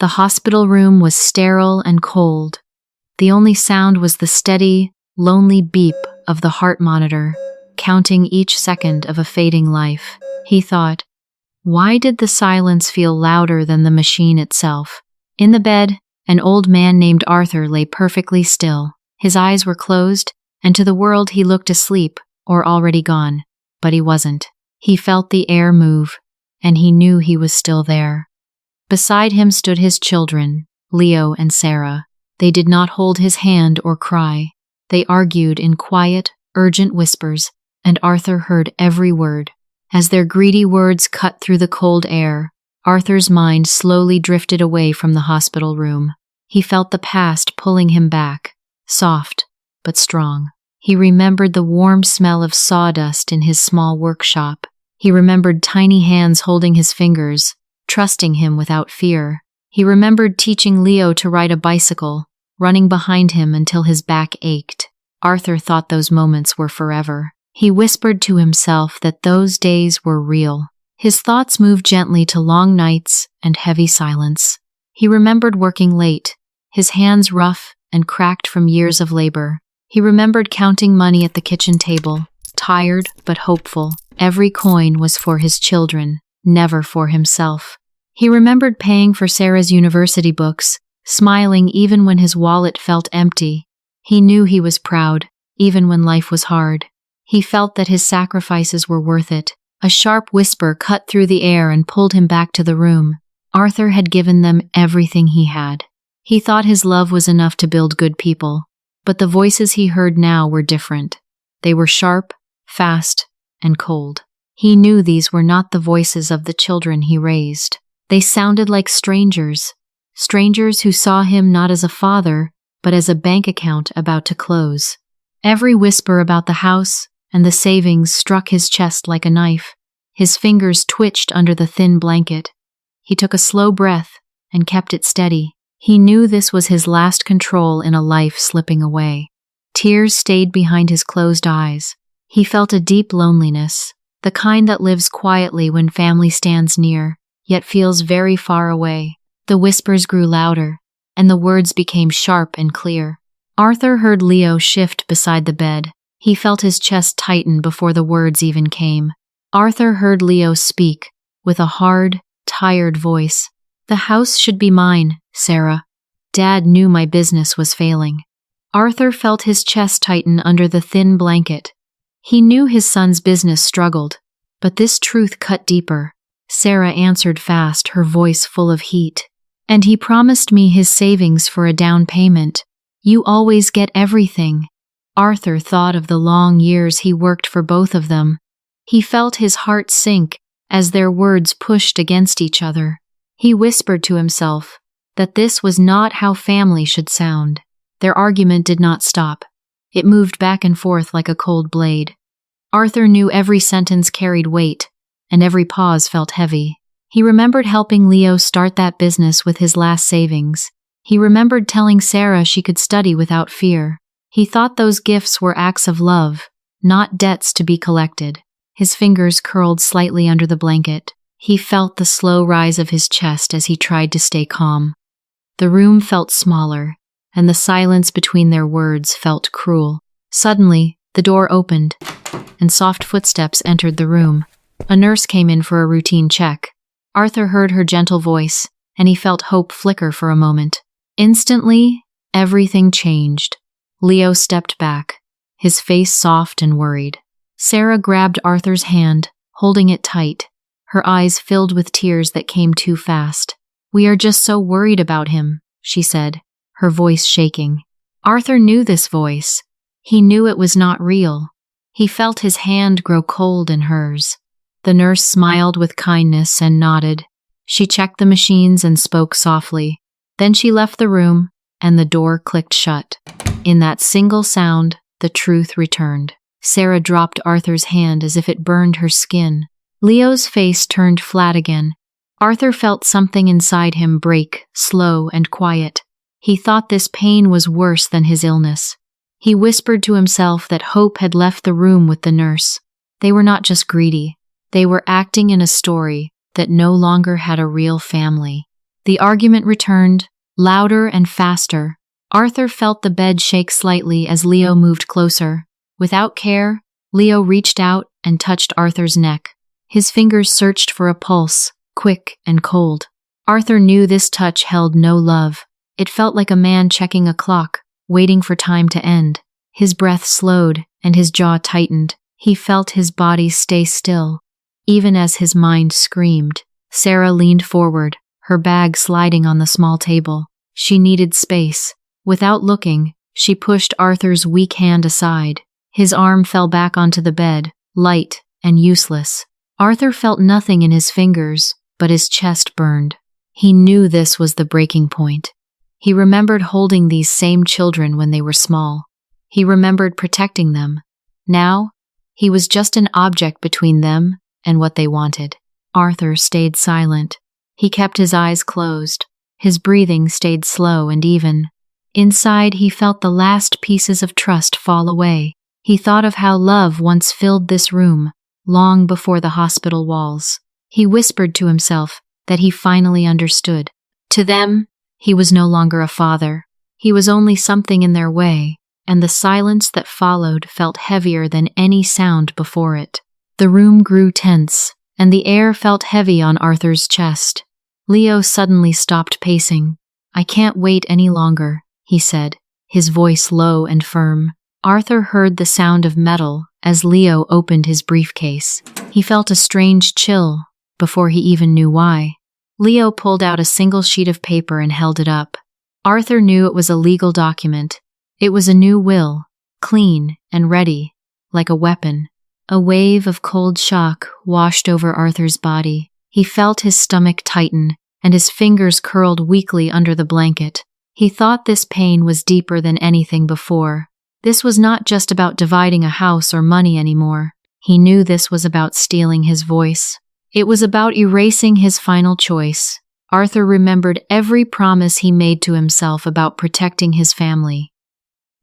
The hospital room was sterile and cold. The only sound was the steady, lonely beep of the heart monitor, counting each second of a fading life. He thought, why did the silence feel louder than the machine itself? In the bed, an old man named Arthur lay perfectly still. His eyes were closed, and to the world he looked asleep or already gone. But he wasn't. He felt the air move, and he knew he was still there. Beside him stood his children, Leo and Sarah. They did not hold his hand or cry. They argued in quiet, urgent whispers, and Arthur heard every word. As their greedy words cut through the cold air, Arthur's mind slowly drifted away from the hospital room. He felt the past pulling him back, soft but strong. He remembered the warm smell of sawdust in his small workshop. He remembered tiny hands holding his fingers, trusting him without fear. He remembered teaching Leo to ride a bicycle, running behind him until his back ached. Arthur thought those moments were forever. He whispered to himself that those days were real. His thoughts moved gently to long nights and heavy silence. He remembered working late, his hands rough and cracked from years of labor. He remembered counting money at the kitchen table, tired but hopeful. Every coin was for his children, never for himself. He remembered paying for Sarah's university books, smiling even when his wallet felt empty. He knew he was proud, even when life was hard. He felt that his sacrifices were worth it. A sharp whisper cut through the air and pulled him back to the room. Arthur had given them everything he had. He thought his love was enough to build good people, but the voices he heard now were different. They were sharp, fast, and cold. He knew these were not the voices of the children he raised. They sounded like strangers who saw him not as a father, but as a bank account about to close. Every whisper about the house and the savings struck his chest like a knife. His fingers twitched under the thin blanket. He took a slow breath and kept it steady. He knew this was his last control in a life slipping away. Tears stayed behind his closed eyes. He felt a deep loneliness, the kind that lives quietly when family stands near, yet feels very far away. The whispers grew louder, and the words became sharp and clear. Arthur heard Leo shift beside the bed. He felt his chest tighten before the words even came. Arthur heard Leo speak, with a hard, tired voice. "The house should be mine, Sarah. Dad knew my business was failing." Arthur felt his chest tighten under the thin blanket. He knew his son's business struggled, but this truth cut deeper. Sarah answered fast, her voice full of heat. "And he promised me his savings for a down payment. You always get everything." Arthur thought of the long years he worked for both of them. He felt his heart sink as their words pushed against each other. He whispered to himself that this was not how family should sound. Their argument did not stop. It moved back and forth like a cold blade. Arthur knew every sentence carried weight, and every pause felt heavy. He remembered helping Leo start that business with his last savings. He remembered telling Sarah she could study without fear. He thought those gifts were acts of love, not debts to be collected. His fingers curled slightly under the blanket. He felt the slow rise of his chest as he tried to stay calm. The room felt smaller, and the silence between their words felt cruel. Suddenly, the door opened, and soft footsteps entered the room. A nurse came in for a routine check. Arthur heard her gentle voice, and he felt hope flicker for a moment. Instantly, everything changed. Leo stepped back, his face soft and worried. Sarah grabbed Arthur's hand, holding it tight. Her eyes filled with tears that came too fast. "We are just so worried about him," she said, her voice shaking. Arthur knew this voice. He knew it was not real. He felt his hand grow cold in hers. The nurse smiled with kindness and nodded. She checked the machines and spoke softly. Then she left the room, and the door clicked shut. In that single sound, the truth returned. Sarah dropped Arthur's hand as if it burned her skin. Leo's face turned flat again. Arthur felt something inside him break, slow and quiet. He thought this pain was worse than his illness. He whispered to himself that hope had left the room with the nurse. They were not just greedy. They were acting in a story that no longer had a real family. The argument returned, louder and faster. Arthur felt the bed shake slightly as Leo moved closer. Without care, Leo reached out and touched Arthur's neck. His fingers searched for a pulse, quick and cold. Arthur knew this touch held no love. It felt like a man checking a clock, waiting for time to end. His breath slowed and his jaw tightened. He felt his body stay still, even as his mind screamed. Sarah leaned forward, her bag sliding on the small table. She needed space. Without looking, she pushed Arthur's weak hand aside. His arm fell back onto the bed, light and useless. Arthur felt nothing in his fingers, but his chest burned. He knew this was the breaking point. He remembered holding these same children when they were small. He remembered protecting them. Now, he was just an object between them and what they wanted. Arthur stayed silent. He kept his eyes closed. His breathing stayed slow and even. Inside, he felt the last pieces of trust fall away. He thought of how love once filled this room, long before the hospital walls. He whispered to himself that he finally understood. To them, he was no longer a father. He was only something in their way, and the silence that followed felt heavier than any sound before it. The room grew tense, and the air felt heavy on Arthur's chest. Leo suddenly stopped pacing. "I can't wait any longer," he said, his voice low and firm. Arthur heard the sound of metal as Leo opened his briefcase. He felt a strange chill before he even knew why. Leo pulled out a single sheet of paper and held it up. Arthur knew it was a legal document. It was a new will, clean and ready, like a weapon. A wave of cold shock washed over Arthur's body. He felt his stomach tighten, and his fingers curled weakly under the blanket. He thought this pain was deeper than anything before. This was not just about dividing a house or money anymore. He knew this was about stealing his voice. It was about erasing his final choice. Arthur remembered every promise he made to himself about protecting his family.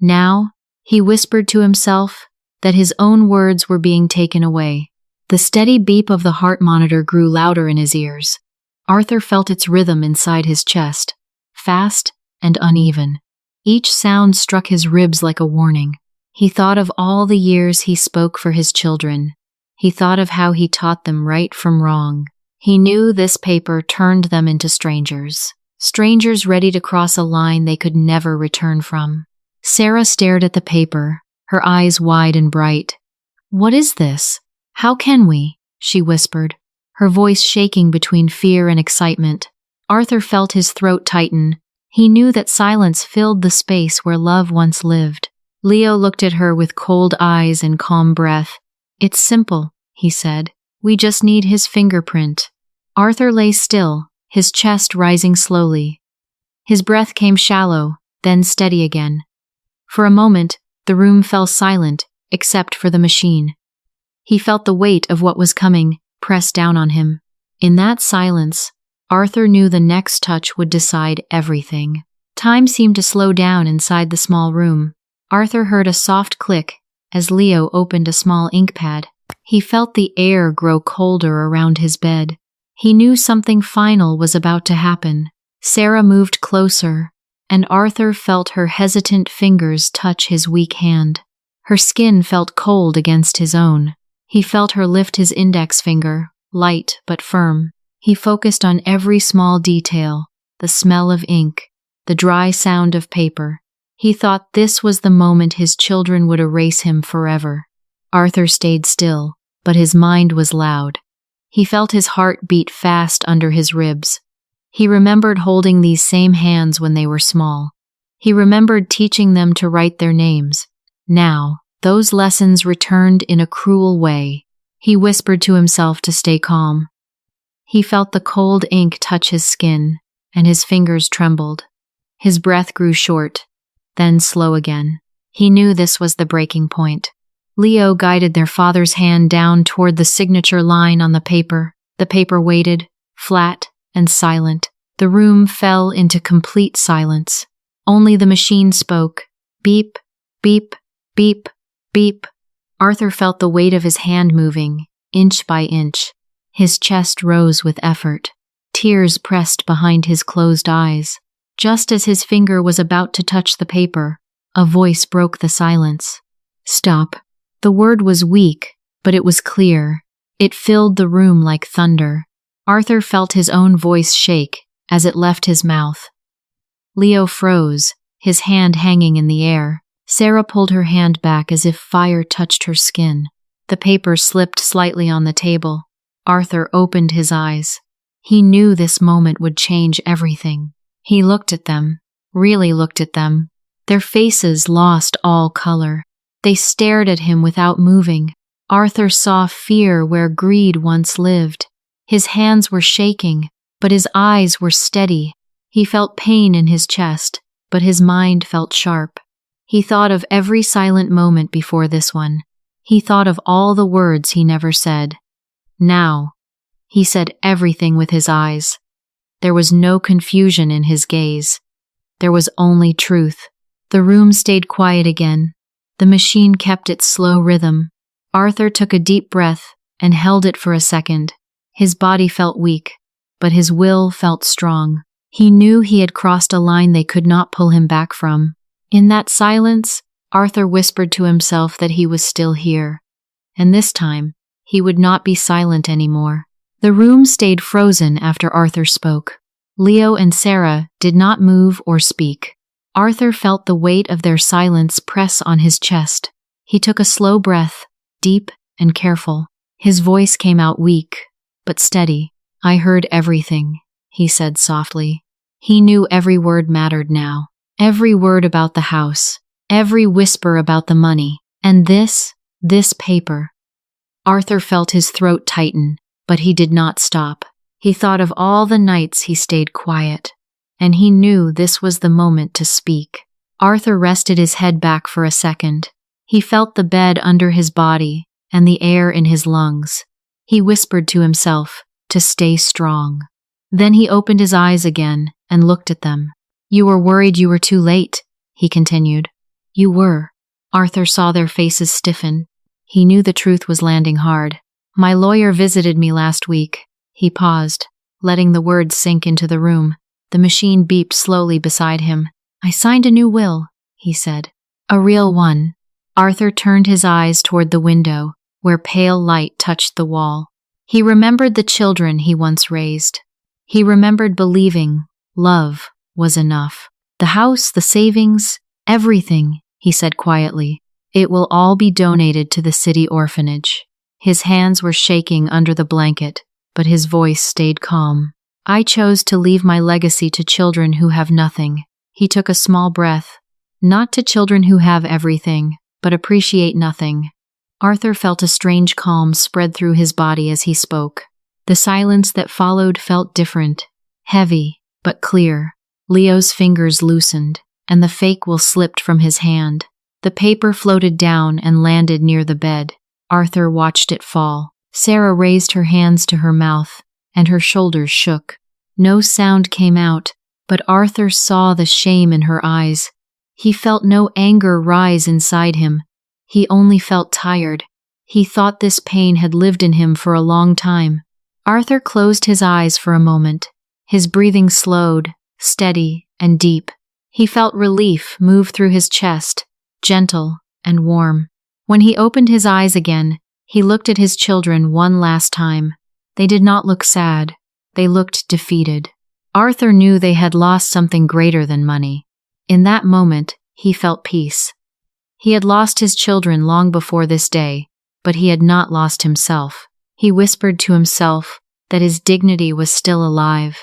Now, he whispered to himself that his own words were being taken away. The steady beep of the heart monitor grew louder in his ears. Arthur felt its rhythm inside his chest, fast and uneven. Each sound struck his ribs like a warning. He thought of all the years he spoke for his children. He thought of how he taught them right from wrong. He knew this paper turned them into strangers. Strangers ready to cross a line they could never return from. Sarah stared at the paper, her eyes wide and bright. "What is this? How can we?" she whispered, her voice shaking between fear and excitement. Arthur felt his throat tighten. He knew that silence filled the space where love once lived. Leo looked at her with cold eyes and calm breath. "It's simple," he said. "We just need his fingerprint." Arthur lay still, his chest rising slowly. His breath came shallow, then steady again. For a moment, the room fell silent, except for the machine. He felt the weight of what was coming press down on him. In that silence, Arthur knew the next touch would decide everything. Time seemed to slow down inside the small room. Arthur heard a soft click as Leo opened a small ink pad. He felt the air grow colder around his bed. He knew something final was about to happen. Sarah moved closer, and Arthur felt her hesitant fingers touch his weak hand. Her skin felt cold against his own. He felt her lift his index finger, light but firm. He focused on every small detail, the smell of ink, the dry sound of paper. He thought this was the moment his children would erase him forever. Arthur stayed still, but his mind was loud. He felt his heart beat fast under his ribs. He remembered holding these same hands when they were small. He remembered teaching them to write their names. Now, those lessons returned in a cruel way. He whispered to himself to stay calm. He felt the cold ink touch his skin, and his fingers trembled. His breath grew short, then slow again. He knew this was the breaking point. Leo guided their father's hand down toward the signature line on the paper. The paper waited, flat and silent. The room fell into complete silence. Only the machine spoke. Beep, beep, beep, beep. Arthur felt the weight of his hand moving, inch by inch. His chest rose with effort. Tears pressed behind his closed eyes. Just as his finger was about to touch the paper, a voice broke the silence. "Stop." The word was weak, but it was clear. It filled the room like thunder. Arthur felt his own voice shake as it left his mouth. Leo froze, his hand hanging in the air. Sarah pulled her hand back as if fire touched her skin. The paper slipped slightly on the table. Arthur opened his eyes. He knew this moment would change everything. He looked at them, really looked at them. Their faces lost all color. They stared at him without moving. Arthur saw fear where greed once lived. His hands were shaking, but his eyes were steady. He felt pain in his chest, but his mind felt sharp. He thought of every silent moment before this one. He thought of all the words he never said. Now, he said everything with his eyes. There was no confusion in his gaze. There was only truth. The room stayed quiet again. The machine kept its slow rhythm. Arthur took a deep breath and held it for a second. His body felt weak, but his will felt strong. He knew he had crossed a line they could not pull him back from. In that silence, Arthur whispered to himself that he was still here. And this time, he would not be silent anymore. The room stayed frozen after Arthur spoke. Leo and Sarah did not move or speak. Arthur felt the weight of their silence press on his chest. He took a slow breath, deep and careful. His voice came out weak, but steady. "I heard everything," he said softly. He knew every word mattered now. Every word about the house, every whisper about the money, and this paper. Arthur felt his throat tighten, but he did not stop. He thought of all the nights he stayed quiet, and he knew this was the moment to speak. Arthur rested his head back for a second. He felt the bed under his body and the air in his lungs. He whispered to himself to stay strong. Then he opened his eyes again and looked at them. "You were worried you were too late," he continued. "You were." Arthur saw their faces stiffen. He knew the truth was landing hard. "My lawyer visited me last week." He paused, letting the words sink into the room. The machine beeped slowly beside him. "I signed a new will," he said. "A real one." Arthur turned his eyes toward the window, where pale light touched the wall. He remembered the children he once raised. He remembered believing love was enough. "The house, the savings, everything," he said quietly. "It will all be donated to the city orphanage." His hands were shaking under the blanket, but his voice stayed calm. "I chose to leave my legacy to children who have nothing." He took a small breath. "Not to children who have everything, but appreciate nothing." Arthur felt a strange calm spread through his body as he spoke. The silence that followed felt different, heavy, but clear. Leo's fingers loosened, and the fake will slipped from his hand. The paper floated down and landed near the bed. Arthur watched it fall. Sarah raised her hands to her mouth, and her shoulders shook. No sound came out, but Arthur saw the shame in her eyes. He felt no anger rise inside him. He only felt tired. He thought this pain had lived in him for a long time. Arthur closed his eyes for a moment. His breathing slowed, steady and deep. He felt relief move through his chest, gentle and warm. When he opened his eyes again, he looked at his children one last time. They did not look sad. They looked defeated. Arthur knew they had lost something greater than money. In that moment, he felt peace. He had lost his children long before this day, but he had not lost himself. He whispered to himself that his dignity was still alive,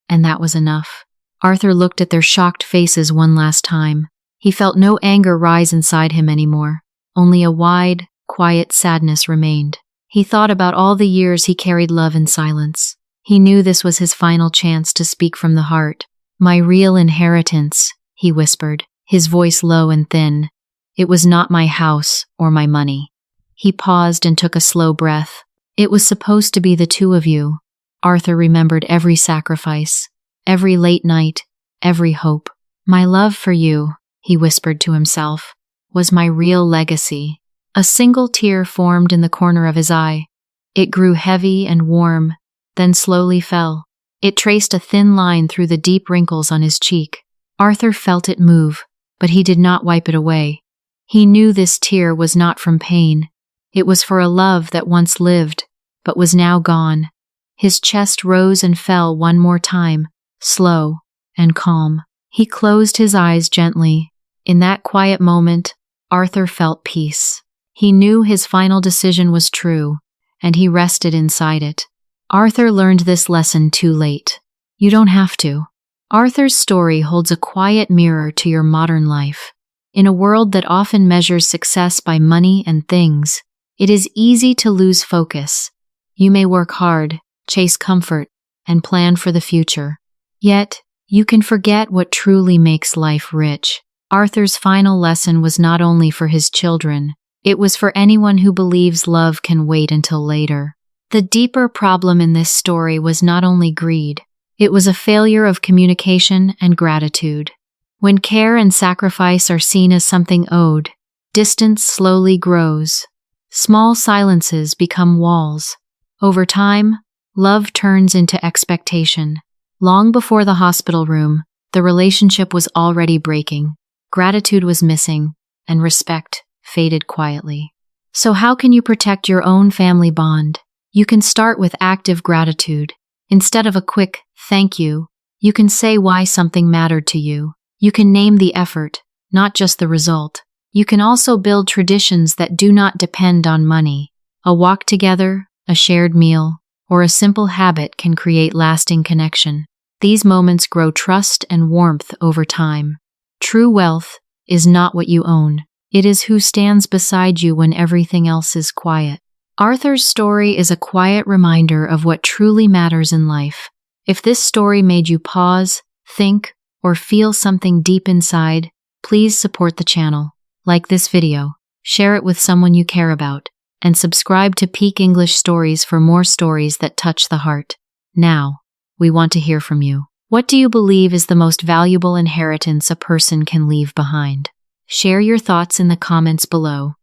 and that was enough. Arthur looked at their shocked faces one last time. He felt no anger rise inside him anymore. Only a wide, quiet sadness remained. He thought about all the years he carried love in silence. He knew this was his final chance to speak from the heart. "My real inheritance," he whispered, his voice low and thin. "It was not my house or my money." He paused and took a slow breath. "It was supposed to be the two of you." Arthur remembered every sacrifice, every late night, every hope. "My love for you," he whispered to himself, "was my real legacy." A single tear formed in the corner of his eye. It grew heavy and warm, then slowly fell. It traced a thin line through the deep wrinkles on his cheek. Arthur felt it move, but he did not wipe it away. He knew this tear was not from pain. It was for a love that once lived, but was now gone. His chest rose and fell one more time, slow and calm. He closed his eyes gently. In that quiet moment, Arthur felt peace. He knew his final decision was true, and he rested inside it. Arthur learned this lesson too late. You don't have to. Arthur's story holds a quiet mirror to your modern life. In a world that often measures success by money and things, it is easy to lose focus. You may work hard, chase comfort, and plan for the future. Yet, you can forget what truly makes life rich. Arthur's final lesson was not only for his children, it was for anyone who believes love can wait until later. The deeper problem in this story was not only greed, it was a failure of communication and gratitude. When care and sacrifice are seen as something owed, distance slowly grows. Small silences become walls. Over time, love turns into expectation. Long before the hospital room, the relationship was already breaking. Gratitude was missing, and respect faded quietly. So how can you protect your own family bond? You can start with active gratitude. Instead of a quick thank you, you can say why something mattered to you. You can name the effort, not just the result. You can also build traditions that do not depend on money. A walk together, a shared meal, or a simple habit can create lasting connection. These moments grow trust and warmth over time. True wealth is not what you own. It is who stands beside you when everything else is quiet. Arthur's story is a quiet reminder of what truly matters in life. If this story made you pause, think, or feel something deep inside, please support the channel. Like this video, share it with someone you care about, and subscribe to Peak English Stories for more stories that touch the heart. Now, we want to hear from you. What do you believe is the most valuable inheritance a person can leave behind? Share your thoughts in the comments below.